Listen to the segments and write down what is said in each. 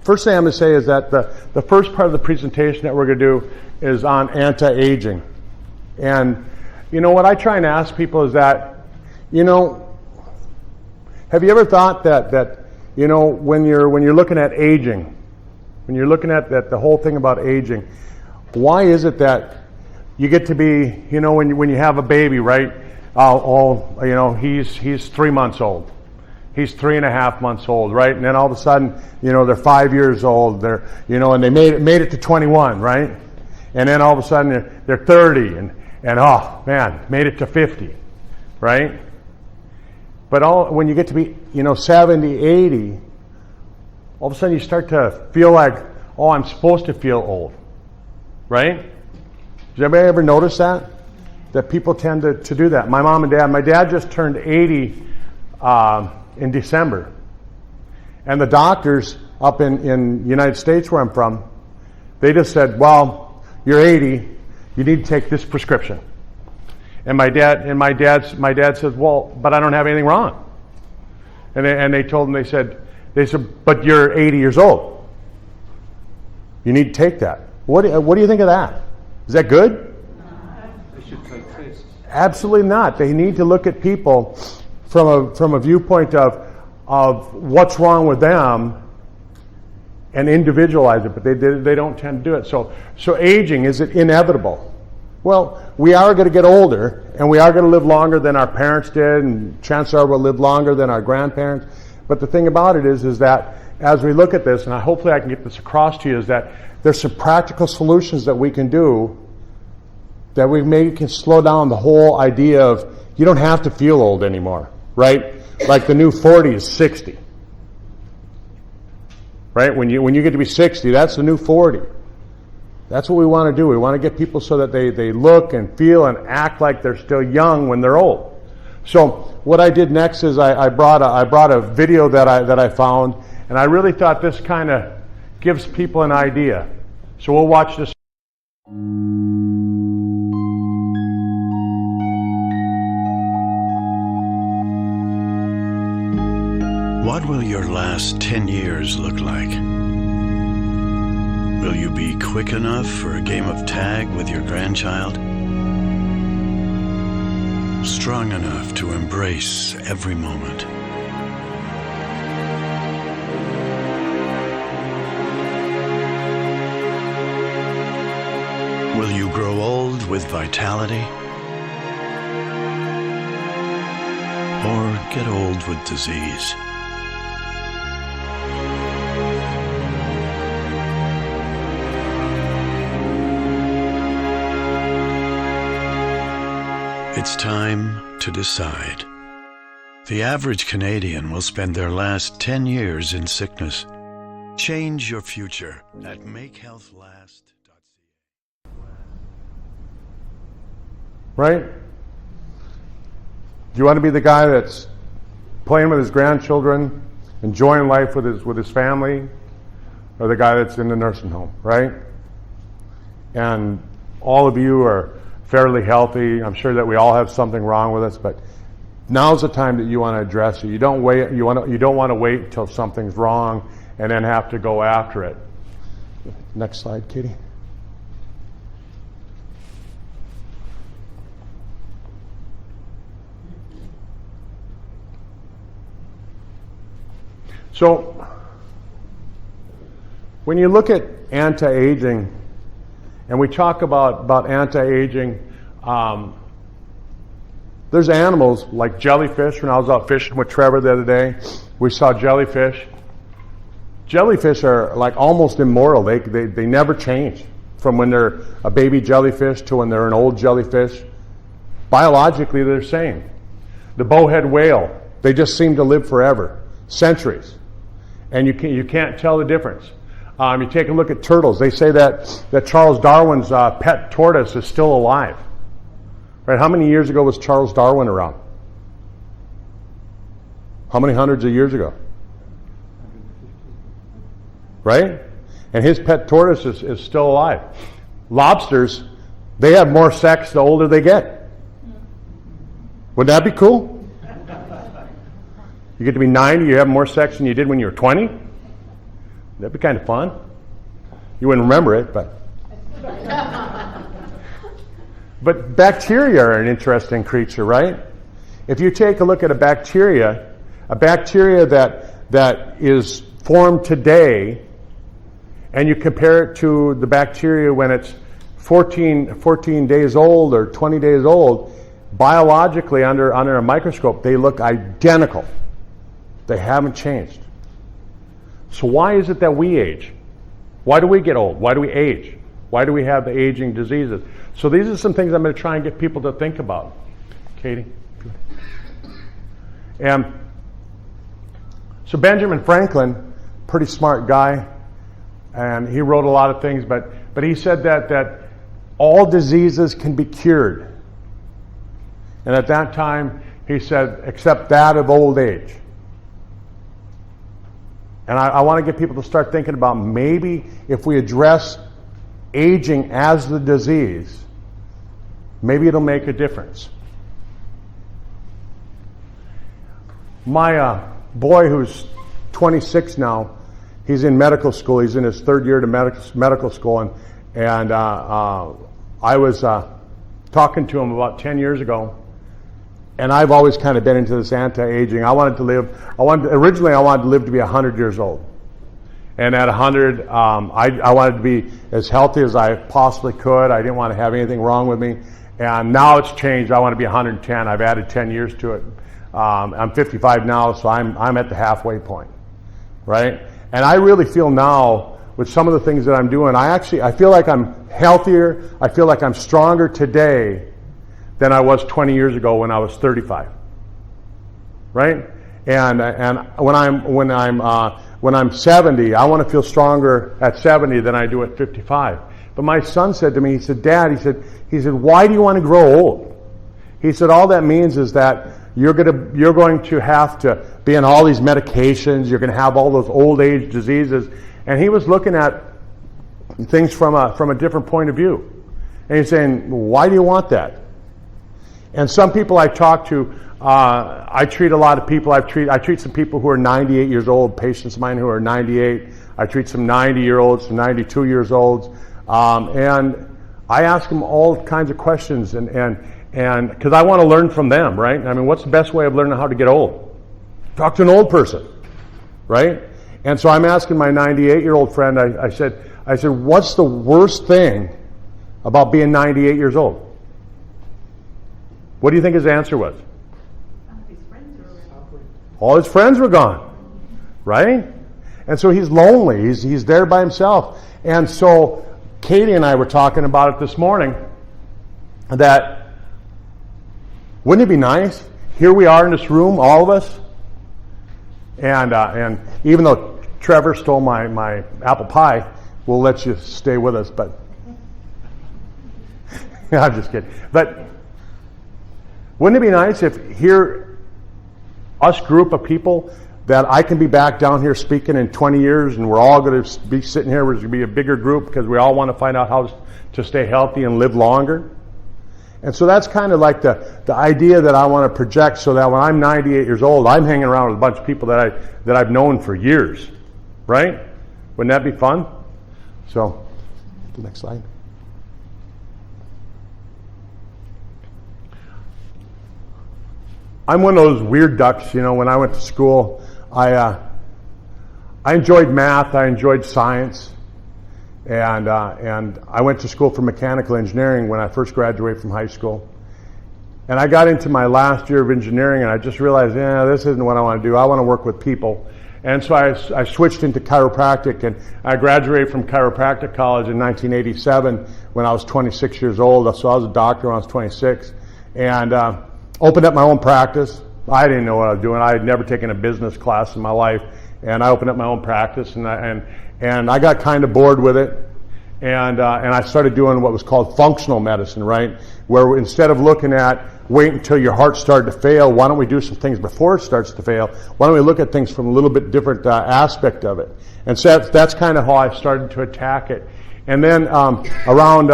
first thing I'm going to say is that the first part of the presentation that we're going to do is on anti-aging. And, what I try and ask people is that, have you ever thought that when you're looking at aging, when you're looking at the whole thing about aging, why is it that you get to be, when you have a baby, right? He's 3 months old. He's 3.5 months old, right? And then all of a sudden, they're 5 years old. They're, and they made it to 21, right? And then all of a sudden they're 30, and oh man, made it to 50, right? But when you get to be, 70, 80, all of a sudden you start to feel like, oh, I'm supposed to feel old, right? Did anybody ever notice that? That people tend to do that. My mom and dad, my dad just turned 80 in December. And the doctors up in the United States where I'm from, they just said, well, you're 80, you need to take this prescription. And my dad says, well, but I don't have anything wrong. And they told him, they said, but you're 80 years old. You need to take that. What do you think of that? Is that good? They should take tests. Absolutely not. They need to look at people from a viewpoint of what's wrong with them and individualize it, but they don't tend to do it. So aging, is it inevitable? Well, we are going to get older, and we are going to live longer than our parents did, and chances are we'll live longer than our grandparents. But the thing about it is that as we look at this, and hopefully I can get this across to you, is that there's some practical solutions that we can do that we maybe can slow down the whole idea of you don't have to feel old anymore, right? Like the new 40 is 60. Right? When you get to be 60, that's the new 40. That's what we want to do. We want to get people so that they look and feel and act like they're still young when they're old. So what I did next is I brought a video that I found, and I really thought this kind of gives people an idea. So we'll watch this. What will your last 10 years look like? Will you be quick enough for a game of tag with your grandchild? Strong enough to embrace every moment? Will you grow old with vitality? Or get old with disease? It's time to decide. The average Canadian will spend their last 10 years in sickness. Change your future at makehealthlast.ca. Right? Do you want to be the guy that's playing with his grandchildren, enjoying life with his family, or the guy that's in the nursing home, right? And all of you are fairly healthy. I'm sure that we all have something wrong with us, but now's the time that you want to address it. You don't want to wait until something's wrong and then have to go after it. Next slide, Katie. So when you look at anti-aging, and we talk about anti-aging, there's animals like jellyfish. When I was out fishing with Trevor the other day, we saw jellyfish. Jellyfish are like almost immortal. They never change from when they're a baby jellyfish to when they're an old jellyfish. Biologically, they're the same. The bowhead whale, they just seem to live forever, centuries. And you can't tell the difference. You take a look at turtles. They say that Charles Darwin's pet tortoise is still alive. Right? How many years ago was Charles Darwin around? How many hundreds of years ago? Right? And his pet tortoise is still alive. Lobsters, they have more sex the older they get. Wouldn't that be cool? You get to be 90, you have more sex than you did when you were 20? That'd be kind of fun. You wouldn't remember it, but. But bacteria are an interesting creature, right? If you take a look at a bacteria that is formed today, and you compare it to the bacteria when it's 14 days old or 20 days old, biologically under a microscope, they look identical. They haven't changed. So why is it that we age? Why do we get old? Why do we age? Why do we have the aging diseases? So these are some things I'm going to try and get people to think about. Katie? And so Benjamin Franklin, pretty smart guy, and he wrote a lot of things, but he said that all diseases can be cured. And at that time, he said, except that of old age. And I want to get people to start thinking about maybe if we address aging as the disease, maybe it'll make a difference. My boy, who's 26 now, he's in medical school. He's in his third year to medical school, and I was talking to him about 10 years ago, and I've always kind of been into this anti-aging. Originally I wanted to live to be 100 years old. And at 100, I wanted to be as healthy as I possibly could. I didn't want to have anything wrong with me. And now it's changed. I want to be 110. I've added 10 years to it. I'm 55 now, so I'm at the halfway point, right? And I really feel now, with some of the things that I'm doing, I feel like I'm healthier. I feel like I'm stronger today than I was 20 years ago when I was 35, right? And when I'm 70, I want to feel stronger at 70 than I do at 55. But my son said to me, he said, Dad, he said, why do you want to grow old? He said, all that means is that you're going to have to be on all these medications. You're going to have all those old age diseases. And he was looking at things from a different point of view. And he's saying, why do you want that? And some people I talk to, I treat a lot of people. I treat some people who are 98 years old, patients of mine who are 98. I treat some 90-year-olds, some 92 years olds, and I ask them all kinds of questions, and because I want to learn from them, right? I mean, what's the best way of learning how to get old? Talk to an old person, right? And so I'm asking my 98-year-old friend. I said, what's the worst thing about being 98 years old? What do you think his answer was? All his friends were gone, right? And so he's lonely. He's there by himself. And so Katie and I were talking about it this morning, that wouldn't it be nice? Here we are in this room, all of us, and even though Trevor stole my apple pie, we'll let you stay with us. But I'm just kidding. But wouldn't it be nice if here, us group of people, that I can be back down here speaking in 20 years, and we're all going to be sitting here, we're going to be a bigger group because we all want to find out how to stay healthy and live longer. And so that's kind of like the idea that I want to project, so that when I'm 98 years old, I'm hanging around with a bunch of people that I've known for years, right? Wouldn't that be fun? So, the next slide. I'm one of those weird ducks, when I went to school, I enjoyed math, I enjoyed science, and I went to school for mechanical engineering when I first graduated from high school. And I got into my last year of engineering, and I just realized, this isn't what I want to do. I want to work with people. And so I switched into chiropractic, and I graduated from chiropractic college in 1987 when I was 26 years old. So I was a doctor when I was 26. And opened up my own practice. I didn't know what I was doing. I had never taken a business class in my life, and I opened up my own practice, and I got kind of bored with it, and I started doing what was called functional medicine, right? Where instead of looking at wait until your heart started to fail, why don't we do some things before it starts to fail? Why don't we look at things from a little bit different aspect of it? And so that's kind of how I started to attack it. And then around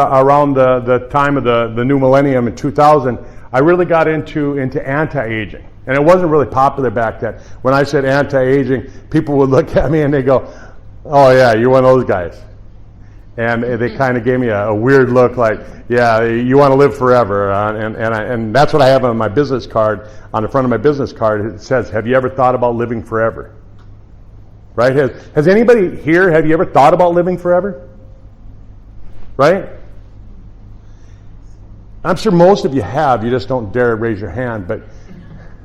the time of the new millennium in 2000. I really got into anti-aging. And it wasn't really popular back then. When I said anti-aging, people would look at me and they go, Oh yeah, you're one of those guys. And they kind of gave me a weird look, like, yeah, you want to live forever, and that's what I have on my business card. On the front of my business card, it says, "Have you ever thought about living forever?" Right? Has anybody here? Have you ever thought about living forever? Right? I'm sure most of you have. You just don't dare raise your hand, but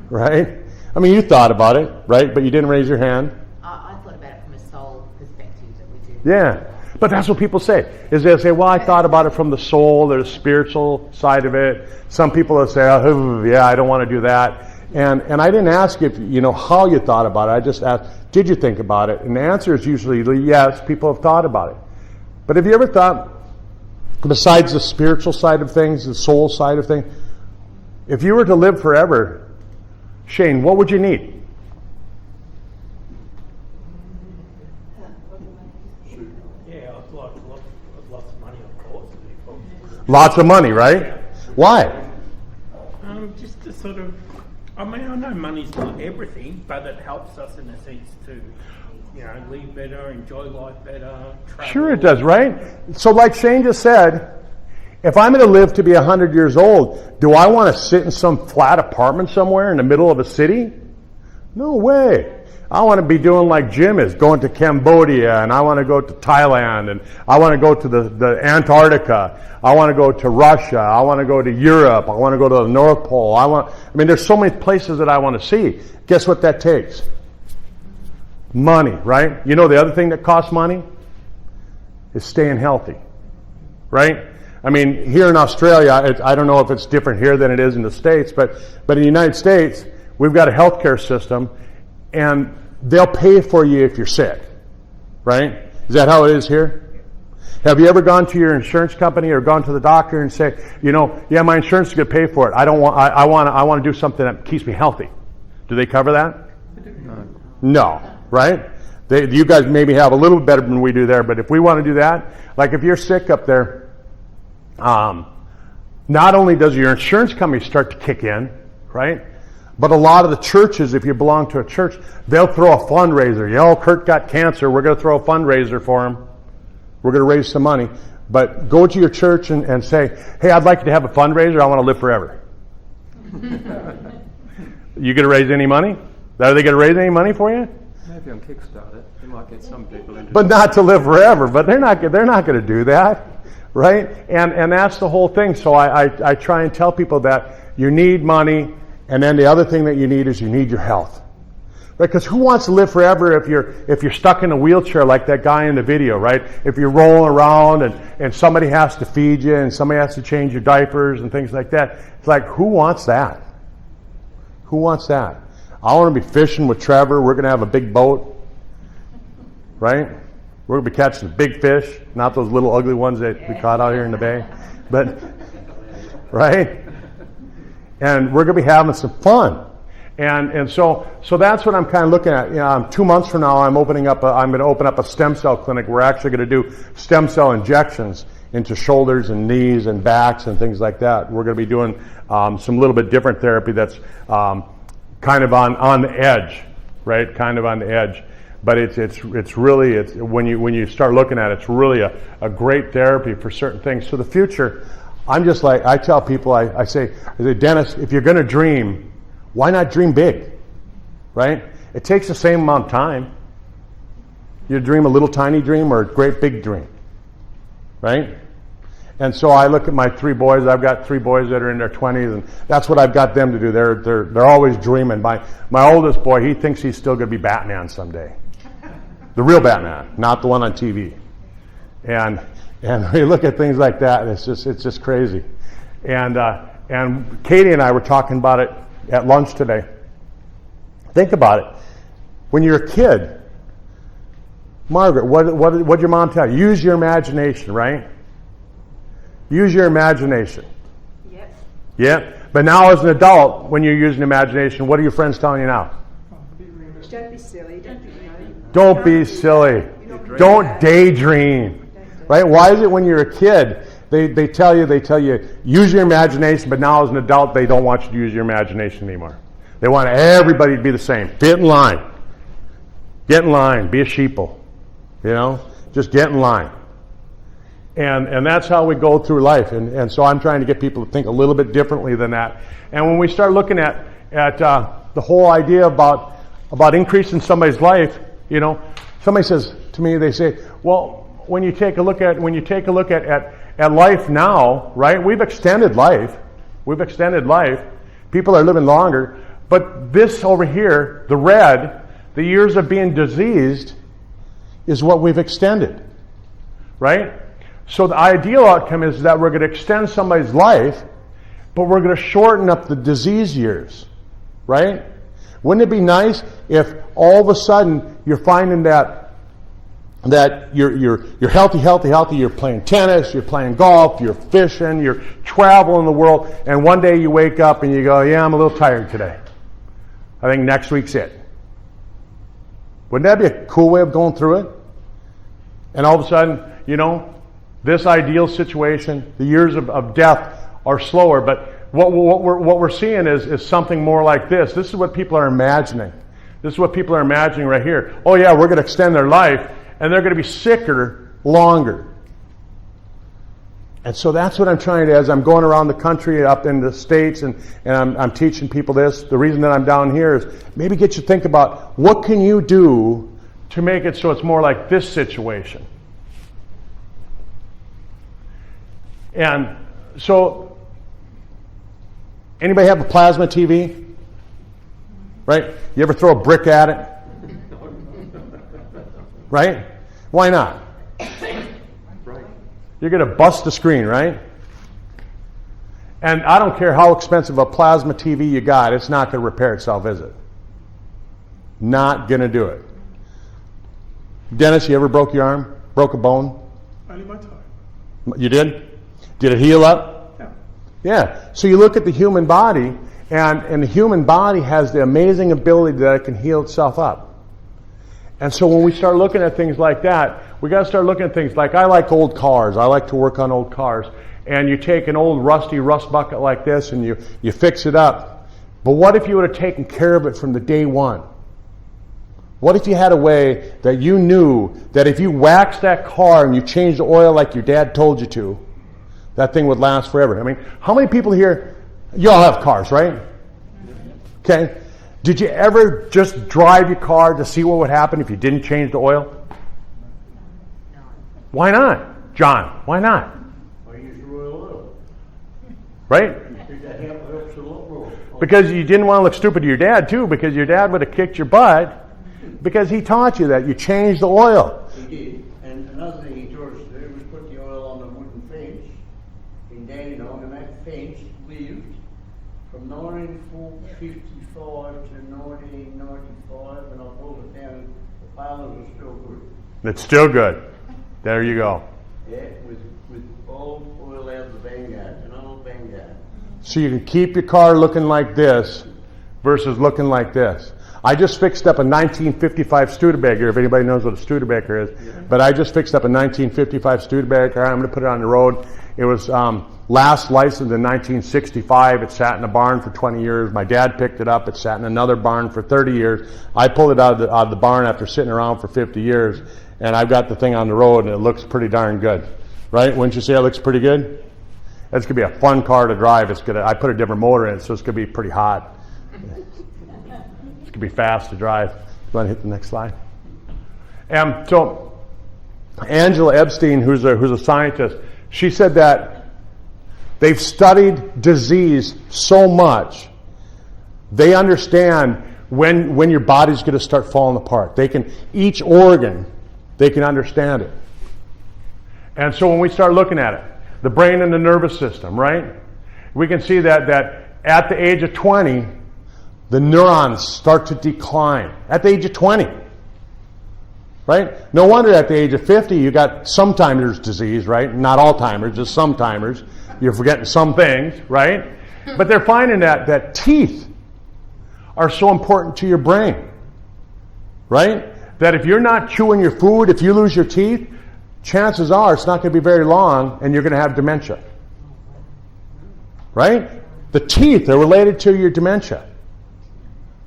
right? I mean, you thought about it, right? But you didn't raise your hand. I thought about it from a soul perspective that we do. Yeah. But that's what people say, is they'll say, well, I thought about it from the soul, there's a spiritual side of it. Some people will say, oh, yeah, I don't want to do that. And I didn't ask if, how you thought about it. I just asked, did you think about it? And the answer is usually yes, people have thought about it. But have you ever thought, besides the spiritual side of things, the soul side of things, if you were to live forever, Shane, what would you need? Lots of money, of course. Lots of money, right? Why? Just to sort of, I know money's not everything, but it helps us in a sense to, live better, enjoy life better, travel. Sure it does, right? So like Shane just said, if I'm going to live to be 100 years old, do I want to sit in some flat apartment somewhere in the middle of a city? No way. I want to be doing like Jim is, going to Cambodia, and I want to go to Thailand, and I want to go to the Antarctica. I want to go to Russia. I want to go to Europe. I want to go to the North Pole. There's so many places that I want to see. Guess what that takes? Money, right? You know the other thing that costs money is staying healthy, right? Here in Australia, I don't know if it's different here than it is in the States, but in the United States, we've got a healthcare system, and they'll pay for you if you're sick, right? Is that how it is here? Have you ever gone to your insurance company or gone to the doctor and say, yeah, my insurance is going to pay for it. I want to do something that keeps me healthy. Do they cover that? No, right? You guys maybe have a little better than we do there, but if we want to do that, like if you're sick up there, not only does your insurance company start to kick in, right? But a lot of the churches, if you belong to a church, they'll throw a fundraiser. Kurt got cancer. We're going to throw a fundraiser for him. We're going to raise some money. But go to your church and say, hey, I'd like you to have a fundraiser. I want to live forever. You going to raise any money? Are they going to raise any money for you? Maybe on Kickstarter. You might get some people interested. But not to live forever. But they're not going to do that, right? And that's the whole thing. So I try and tell people that you need money. And then the other thing that you need is you need your health. Right? Because who wants to live forever if you're stuck in a wheelchair like that guy in the video, right? If you're rolling around and somebody has to feed you and somebody has to change your diapers and things like that. It's like, who wants that? Who wants that? I want to be fishing with Trevor. We're going to have a big boat. Right? We're going to be catching big fish, not those little ugly ones that we caught out here in the bay. But, right? And we're going to be having some fun. And so that's what I'm kind of looking at. 2 months from now, I'm going to open up a stem cell clinic. We're actually going to do stem cell injections into shoulders and knees and backs and things like that. We're going to be doing some little bit different therapy that's kind of on the edge, right? Kind of on the edge. But it's really when you start looking at it, it's really a great therapy for certain things. So the future, I'm just like, I tell people, I say, Dennis, if you're going to dream, why not dream big, right? It takes the same amount of time. You dream a little tiny dream or a great big dream, right? And so I look at my 3 boys. I've got 3 boys that are in their 20s, and that's what I've got them to do. They're always dreaming. My oldest boy, he thinks he's still going to be Batman someday, the real Batman, not the one on TV. And we look at things like that, and it's just crazy. And Katie and I were talking about it at lunch today. Think about it. When you're a kid, Margaret, what'd your mom tell you? Use your imagination, right? Use your imagination. Yep. Yeah. But now as an adult, when you're using imagination, what are your friends telling you now? Don't be silly. Don't be silly. Don't daydream. Right? Why is it when you're a kid, they tell you use your imagination, but now as an adult they don't want you to use your imagination anymore. They want everybody to be the same. Get in line. Get in line. Be a sheeple. You know, just get in line. And that's how we go through life. And so I'm trying to get people to think a little bit differently than that. And when we start looking at the whole idea about increasing somebody's life, you know, somebody says to me, they say, well, when you take a look at life now, right? We've extended life. People are living longer. But this over here, the red, the years of being diseased, is what we've extended, right? So the ideal outcome is that we're going to extend somebody's life, but we're going to shorten up the disease years, right? Wouldn't it be nice if all of a sudden you're finding that you're healthy, you're playing tennis, you're playing golf, you're fishing, you're traveling the world, and one day you wake up and you go, yeah, I'm a little tired today. I think next week's it. Wouldn't that be a cool way of going through it? And all of a sudden, you know, this ideal situation, the years of death are slower, but what we're seeing is something more like this. This is what people are imagining. This is what people are imagining right here. Oh yeah, we're going to extend their life, and they're going to be sicker longer. And so that's what I'm trying to, as I'm going around the country, up in the States, and I'm teaching people this. The reason that I'm down here is maybe get you to think about what can you do to make it so it's more like this situation. And so, anybody have a plasma TV? Right? You ever throw a brick at it? Right? Why not? You're going to bust the screen, right? And I don't care how expensive a plasma TV you got, it's not going to repair itself, is it? Not going to do it. Dennis, you ever broke your arm? Broke a bone? Only my toe. You did? Did it heal up? Yeah. Yeah. So you look at the human body, and the human body has the amazing ability that it can heal itself up. And so when we start looking at things like that, we got to start looking at things like, I like old cars. I like to work on old cars. And you take an old rusty rust bucket like this and you fix it up. But what if you would have taken care of it from the day one? What if you had a way that you knew that if you waxed that car and you changed the oil like your dad told you to, that thing would last forever? I mean, how many people here, you all have cars, right? Okay. Did you ever just drive your car to see what would happen if you didn't change the oil? No. Why not? John, why not? I use royal oil. Right? I think that helps a lot more. Because you didn't want to look stupid to your dad, too, because your dad would have kicked your butt because he taught you that you changed the oil. He did. And another thing he taught us to do was put the oil on the wooden fence in Dandenong, and that fence lived from 1955 to 1995, and I pulled it down. The palers are still good. It's still good. There you go. Yeah, with old oil out of the Vanguard, an old Vanguard. So you can keep your car looking like this versus looking like this. I just fixed up a 1955 Studebaker, if anybody knows what a Studebaker is. Yeah. But I just fixed up a 1955 Studebaker. I'm going to put it on the road. It was last licensed in 1965. It sat in a barn for 20 years. My dad picked it up. It sat in another barn for 30 years. I pulled it out of the barn after sitting around for 50 years. And I've got the thing on the road, and it looks pretty darn good. Right? Wouldn't you say it looks pretty good? It's going to be a fun car to drive. I put a different motor in it, so it's going to be pretty hot. It's going to be fast to drive. You want to hit the next slide? And so Angela Epstein, who's a scientist, she said that they've studied disease so much, they understand when your body's going to start falling apart. Each organ, they can understand it. And so when we start looking at it, the brain and the nervous system, right? We can see that at the age of 20, the neurons start to decline. At the age of 20. Right? No wonder at the age of 50 you got Sometimers disease, right? Not Alzheimer's, just Sometimers. You're forgetting some things, right? But they're finding that teeth are so important to your brain. Right? That if you're not chewing your food, if you lose your teeth, chances are it's not going to be very long and you're going to have dementia. Right? The teeth are related to your dementia.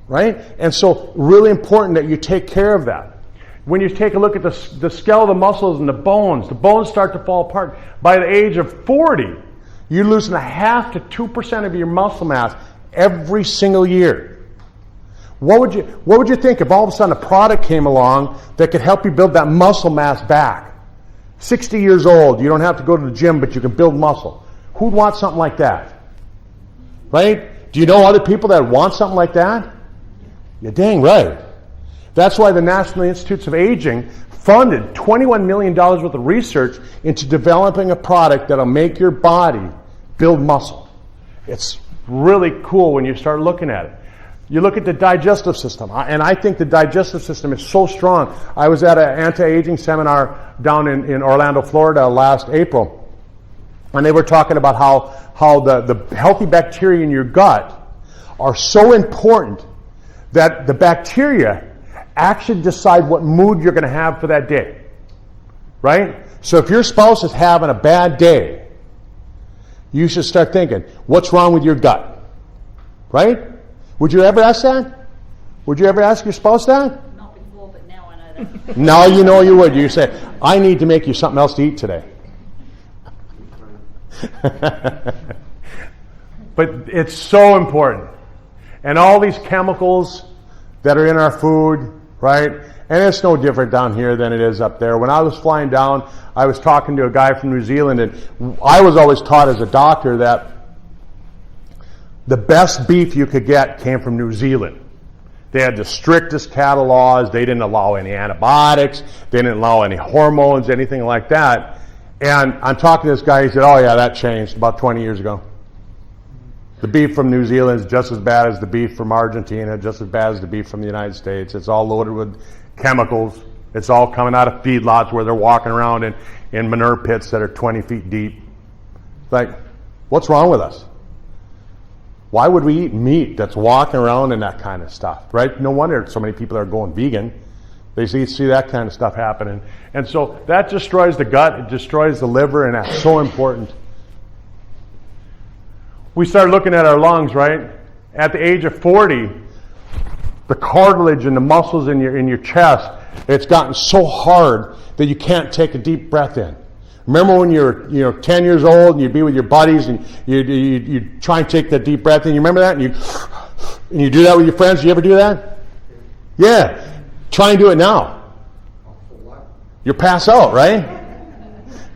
Right? And so really important that you take care of that. When you take a look at the skeletal muscles and the bones start to fall apart. By the age of 40, you're losing 0.5 to 2% of your muscle mass every single year. What would you think if all of a sudden a product came along that could help you build that muscle mass back? 60 years old, you don't have to go to the gym, but you can build muscle. Who'd want something like that? Right? Do you know other people that want something like that? You're dang right. That's why the National Institutes of Aging funded $21 million worth of research into developing a product that'll make your body build muscle. It's really cool when you start looking at it. You look at the digestive system, and I think the digestive system is so strong. I was at an anti-aging seminar down in Orlando, Florida last April, and they were talking about how the healthy bacteria in your gut are so important that the bacteria actually decide what mood you're going to have for that day. Right? So if your spouse is having a bad day, you should start thinking, what's wrong with your gut? Right? Would you ever ask that? Would you ever ask your spouse that? Not before, but now I know that. Now you know you would. You say, I need to make you something else to eat today. But it's so important. And all these chemicals that are in our food, right? And it's no different down here than it is up there. When I was flying down, I was talking to a guy from New Zealand, and I was always taught as a doctor that the best beef you could get came from New Zealand. They had the strictest cattle laws. They didn't allow any antibiotics. They didn't allow any hormones, anything like that. And I'm talking to this guy. He said, oh yeah, that changed about 20 years ago. The beef from New Zealand is just as bad as the beef from Argentina, just as bad as the beef from the United States. It's all loaded with chemicals. It's all coming out of feedlots where they're walking around in manure pits that are 20 feet deep. Like, what's wrong with us? Why would we eat meat that's walking around and that kind of stuff, right? No wonder so many people are going vegan. They see that kind of stuff happening. And so that destroys the gut, it destroys the liver, and that's so important. We start looking at our lungs, right? At the age of 40, the cartilage and the muscles in your chest, it's gotten so hard that you can't take a deep breath in. Remember when you were 10 years old and you'd be with your buddies and you'd try and take that deep breath in? You remember that? And you do that with your friends? You ever do that? Yeah. Try and do it now. You'll pass out, right?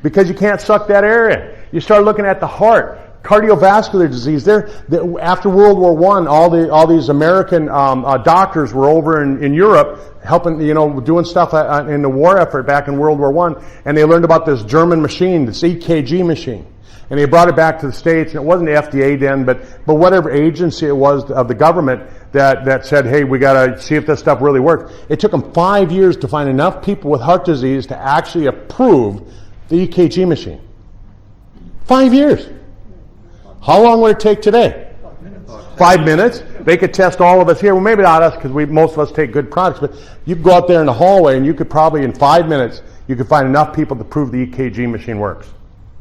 Because you can't suck that air in. You start looking at the heart. Cardiovascular disease. After World War I, all these American doctors were over in Europe helping, doing stuff in the war effort back in World War I, and they learned about this German machine, this EKG machine, and they brought it back to the States. And it wasn't the FDA then, but whatever agency it was of the government that said, hey, we got to see if this stuff really works. It took them 5 years to find enough people with heart disease to actually approve the EKG machine. 5 years. How long would it take today? 5 minutes. They could test all of us here. Well, maybe not us because most of us take good products, but you could go out there in the hallway and you could probably in 5 minutes, you could find enough people to prove the EKG machine works,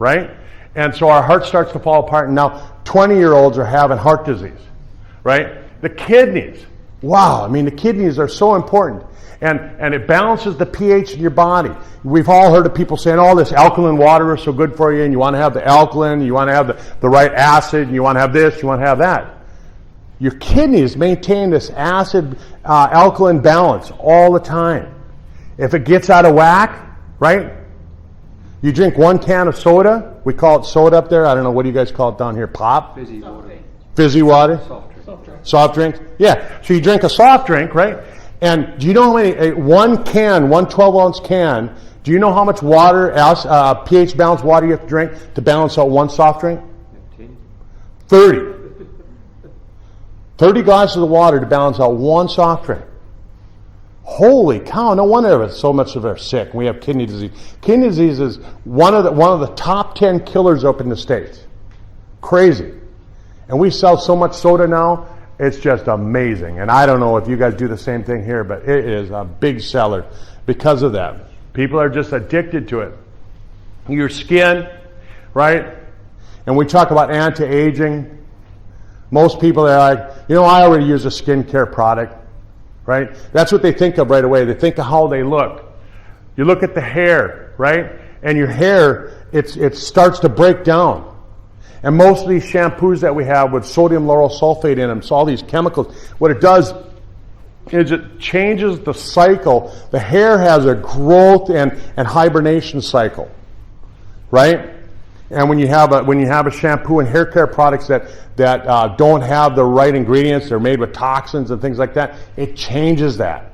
right? And so our heart starts to fall apart, and now 20-year-olds are having heart disease, right? The kidneys. Wow, the kidneys are so important. And it balances the pH in your body. We've all heard of people saying, oh, this alkaline water is so good for you, and you want to have the alkaline, you want to have the right acid, and you want to have this, you want to have that. Your kidneys maintain this acid-alkaline balance all the time. If it gets out of whack, right? You drink 1 can of soda. We call it soda up there. I don't know, what do you guys call it down here? Pop? Fizzy water. Fizzy water? Soft drink. Soft drink? Yeah. So you drink a soft drink, right? And do you know how many, 1 12-ounce can, do you know how much water, pH balanced water you have to drink to balance out 1 soft drink? 30. 30 glasses of water to balance out 1 soft drink. Holy cow, no wonder so much of us are sick. We have kidney disease. Kidney disease is one of the top 10 killers up in the States. Crazy. And we sell so much soda now, it's just amazing. And I don't know if you guys do the same thing here, but it is a big seller because of that. People are just addicted to it. Your skin, right? And we talk about anti-aging. Most people are like, I already use a skincare product. right? That's what they think of right away. They think of how they look. You look at the hair, right? And your hair, it starts to break down. And most of these shampoos that we have with sodium lauryl sulfate in them, so all these chemicals, what it does is it changes the cycle. The hair has a growth and hibernation cycle, right? And when you have a shampoo and hair care products that don't have the right ingredients, they're made with toxins and things like that, it changes that,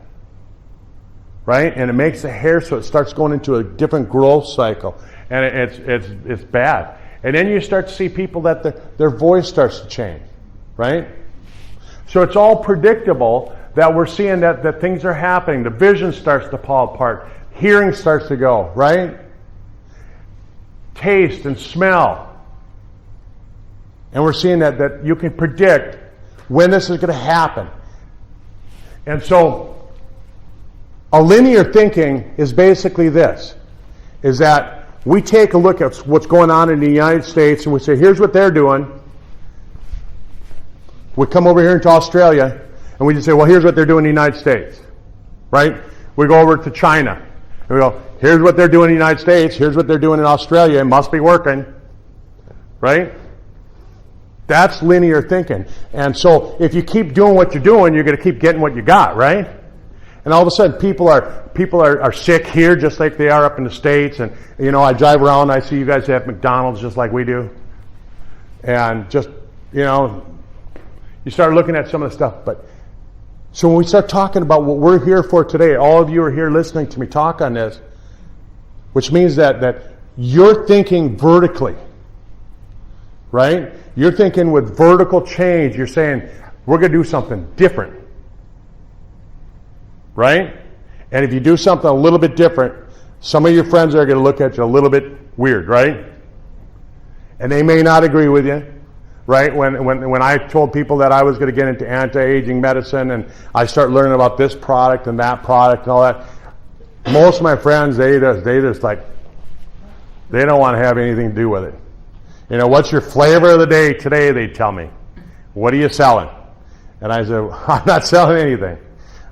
right? And it makes the hair so it starts going into a different growth cycle, and it's bad. And then you start to see people that their voice starts to change, right? So it's all predictable that we're seeing that things are happening. The vision starts to fall apart. Hearing starts to go, right? Taste and smell. And we're seeing that you can predict when this is going to happen. And so a linear thinking is basically this, is that we take a look at what's going on in the United States and we say, here's what they're doing. We come over here into Australia and we just say, well, here's what they're doing in the United States, right? We go over to China and we go, here's what they're doing in the United States, here's what they're doing in Australia, it must be working, right? That's linear thinking. And so if you keep doing what you're doing, you're going to keep getting what you got, right? And all of a sudden people are sick here just like they are up in the States. And, you know, I drive around, I see you guys have McDonald's just like we do. And just, you know, you start looking at some of the stuff. But so when we start talking about what we're here for today, all of you are here listening to me talk on this, which means that you're thinking vertically, right? You're thinking with vertical change. You're saying, we're going to do something different, right? And if you do something a little bit different, some of your friends are going to look at you a little bit weird, right? And they may not agree with you, right? When I told people that I was going to get into anti-aging medicine and I start learning about this product and that product and all that, most of my friends, they just like, they don't want to have anything to do with it. You know, what's your flavor of the day today, they tell me. What are you selling? And I said, I'm not selling anything,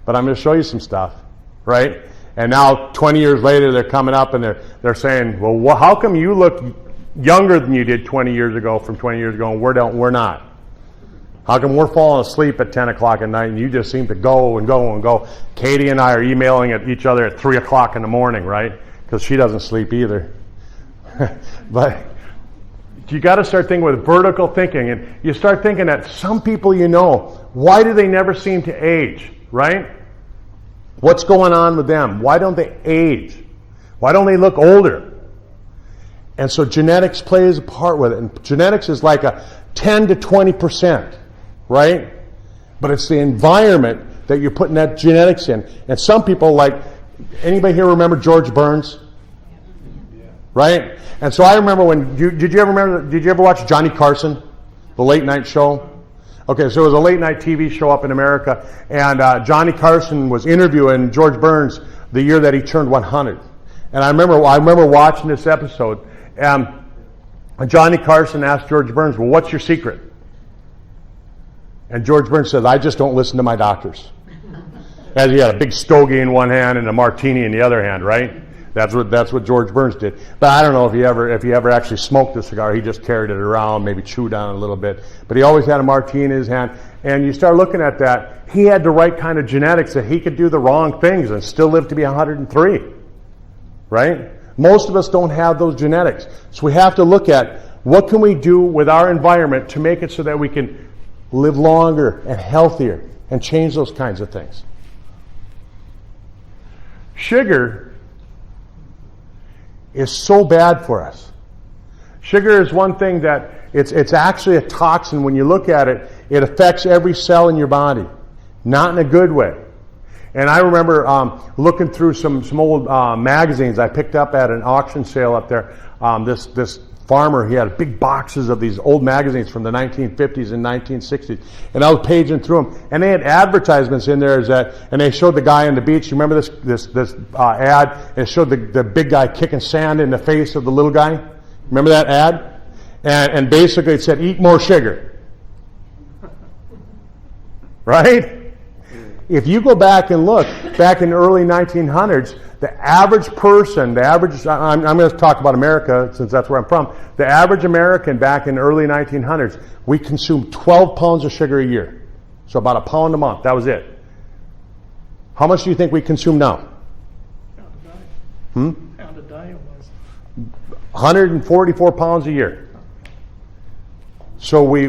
but I'm going to show you some stuff, right? And now 20 years later, they're coming up and they're saying, well, how come you look younger than you did 20 years ago from 20 years ago and we're not? How come we're falling asleep at 10 o'clock at night and you just seem to go and go and go? Katie and I are emailing at each other at 3 o'clock in the morning, right? Because she doesn't sleep either. But you got to start thinking with vertical thinking, and you start thinking that some people you know, why do they never seem to age, right? What's going on with them? Why don't they age? Why don't they look older? And so genetics plays a part with it, and genetics is like a 10 to 20%, right? But it's the environment that you're putting that genetics in. And some people, like, anybody here remember George Burns? Right? And so I remember did you ever watch Johnny Carson, the late night show? Okay, so it was a late night TV show up in America, and Johnny Carson was interviewing George Burns the year that he turned 100. And I remember watching this episode, and Johnny Carson asked George Burns, well, what's your secret? And George Burns said, I just don't listen to my doctors. As he had a big stogie in one hand and a martini in the other hand, right? That's what George Burns did. But I don't know if he ever actually smoked a cigar. He just carried it around, maybe chewed on it a little bit. But he always had a martini in his hand. And you start looking at that, he had the right kind of genetics that he could do the wrong things and still live to be 103. Right? Most of us don't have those genetics. So we have to look at what can we do with our environment to make it so that we can live longer and healthier and change those kinds of things. Sugar is so bad for us. Sugar is one thing that it's actually a toxin. When you look at it, it affects every cell in your body, not in a good way. And I remember looking through some old magazines I picked up at an auction sale up there. This farmer, he had big boxes of these old magazines from the 1950s and 1960s, and I was paging through them, and they had advertisements in there and they showed the guy on the beach. You remember this ad? And it showed the big guy kicking sand in the face of the little guy. Remember that ad? And basically it said, eat more sugar. Right? If you go back and look, back in the early 1900s, the average person, I'm going to talk about America since that's where I'm from, the average American back in the early 1900s, we consumed 12 pounds of sugar a year. So about a pound a month, that was it. How much do you think we consume now? Pound a day almost. 144 pounds a year. So we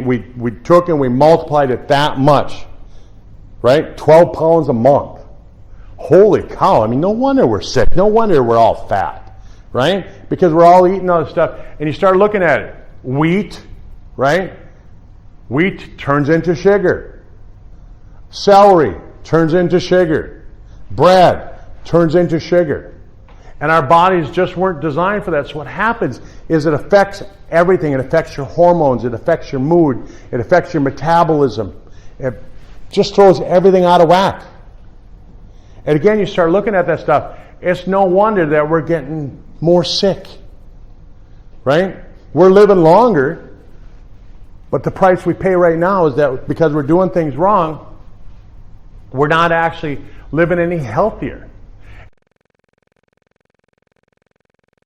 took and we multiplied it that much, right? 12 pounds a month. Holy cow, I mean, no wonder we're sick. No wonder we're all fat, right? Because we're all eating all this stuff. And you start looking at it. Wheat, right? Wheat turns into sugar. Celery turns into sugar. Bread turns into sugar. And our bodies just weren't designed for that. So what happens is it affects everything. It affects your hormones. It affects your mood. It affects your metabolism. It just throws everything out of whack. And again, you start looking at that stuff. It's no wonder that we're getting more sick. Right? We're living longer. But the price we pay right now is that because we're doing things wrong, we're not actually living any healthier.